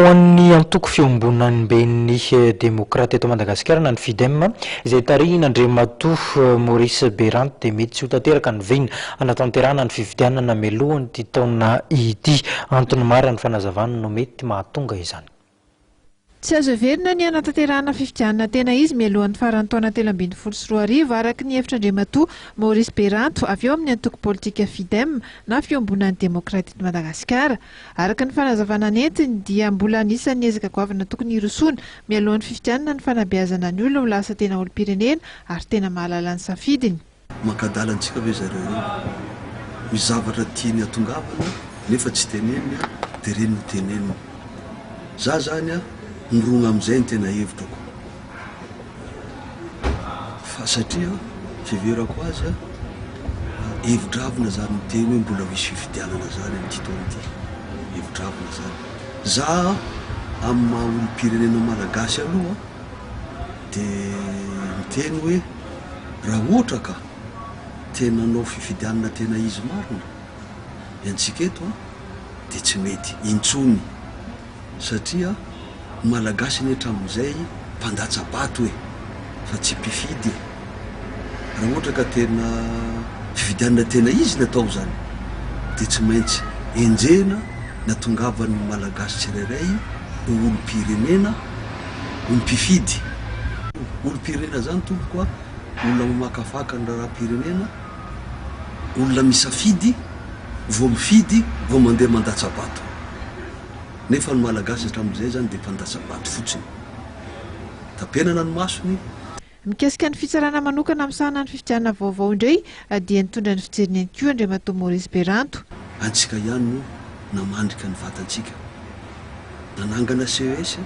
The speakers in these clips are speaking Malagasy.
ho an'ny antoko fiombonan'ny ben'ny demokraty eto Madagasikara na ny FIDEM izay tarihina Andriamatoa Maurice Berant dia mety tsy ho tanteraka ny veny anatanterahana ny fifidianana melohany ity taona ity. Antony mara ny fanazavana no mety mahatonga izany. Tsy azo heverina ny anatanterahana fifidianana tena izy mialohan'ny faran'ny taona 2024 araka ny hevitr'Andriamatoa Maurice Berant avy eo amin'ny antoko politika FIDEM na fiombonan'ny demokraty eto Madagasikara. Araka ny fanazavana nentiny dia mbola anisan'ny ezaka goavana tokony hirosoana mialohan'ny fifidianana ny fanabeazana ny olona ho lasa tena olom-pirenena ary tena mahalala ny safidiny. Mankadalantsika ve zareo misy zavatra tiany atongavana nefa tsy tenenina dia reny no tenenina. Za zany nirona amin'izay ny tena hevitrako fa satria fiverako azy hevitravina zany miteny hoe mbola misy fifidianana zany amin'ity taona ity. Hevitravina zany za amin'ny maha olom-pirenena malagasy aloha dia miteny hoe raha ohatra ka tena nao fifidianana tena izy marina antsika eto dia tsy mety intsony satria malagasy netra amin'izay mpandatsabato hoe fa tsy mpifidy. Raha ohatra ka tena fifidianana tena izy ny atao zany dia tsy maintsy enjena natongavany malagasy tsirairay ho olom-pirenena ho mpifidy. Olom-pirenena zany tompoka olona mamakafaka ny raharam-pirenena, olona misafidy vao mifidy vao mandeha mandatsabato. Nefa ny malagasy hatramin'izay zany dia mpandatsabato fotsiny. Tapenana ny masony. Mikasika ny fitsarana manokana amin'sahana ny fifidianana vaovao indray dia nitondra ny fijeriny ihany koa Andriamatoa Maurice Berant. Antsika ihany no namandrika ny vatantsika. Nanangana CES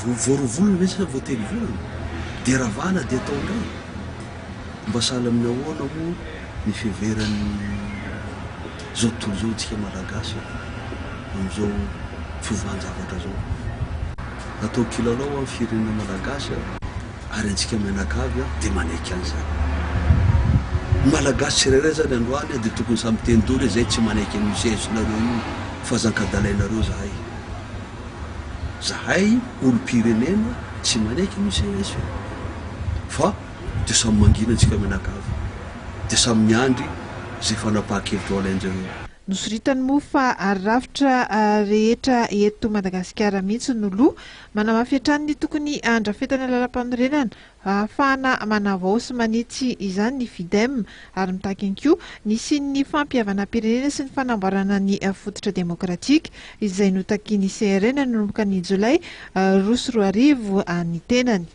voarovolona ve sa voatelo volana dia ravana dia atao indray. Mba sahala amin'ny ahoana moa ny fiheveran'ny zao tontolo zao tsika malagasy amin'izao fiovanjavatra zao. Atao kilalao amin'ny firenena malagasy ary antsika menakavy dia manaiky an'izany. Malagasy tsirairay zany androany dia tokony samy teny daholo izay tsy manaiky amin'ny sezinareo io fahazankadalainareo zahay. Zahay olom-pirenena tsy manaiky amin'ny CS fa dia samy mangina antsika menakavy dia samy miandry zay fanapahan-kevitra ao alainjareo. Nosoritany moa fa arafitra rehetra eto Madagasikara mihitsy no loha manamafy hatrany ny tokony andrafetana lalam-panorenana ahafahana manavao sy manitsy izany ny FIDEM ary mitaky ihany koa ny sin'ny fampihavana pirenena sy ny fanamboarana ny fototra demokratika izay notaky ny CRN nanomboka ny Jolay 2024 ny tenany.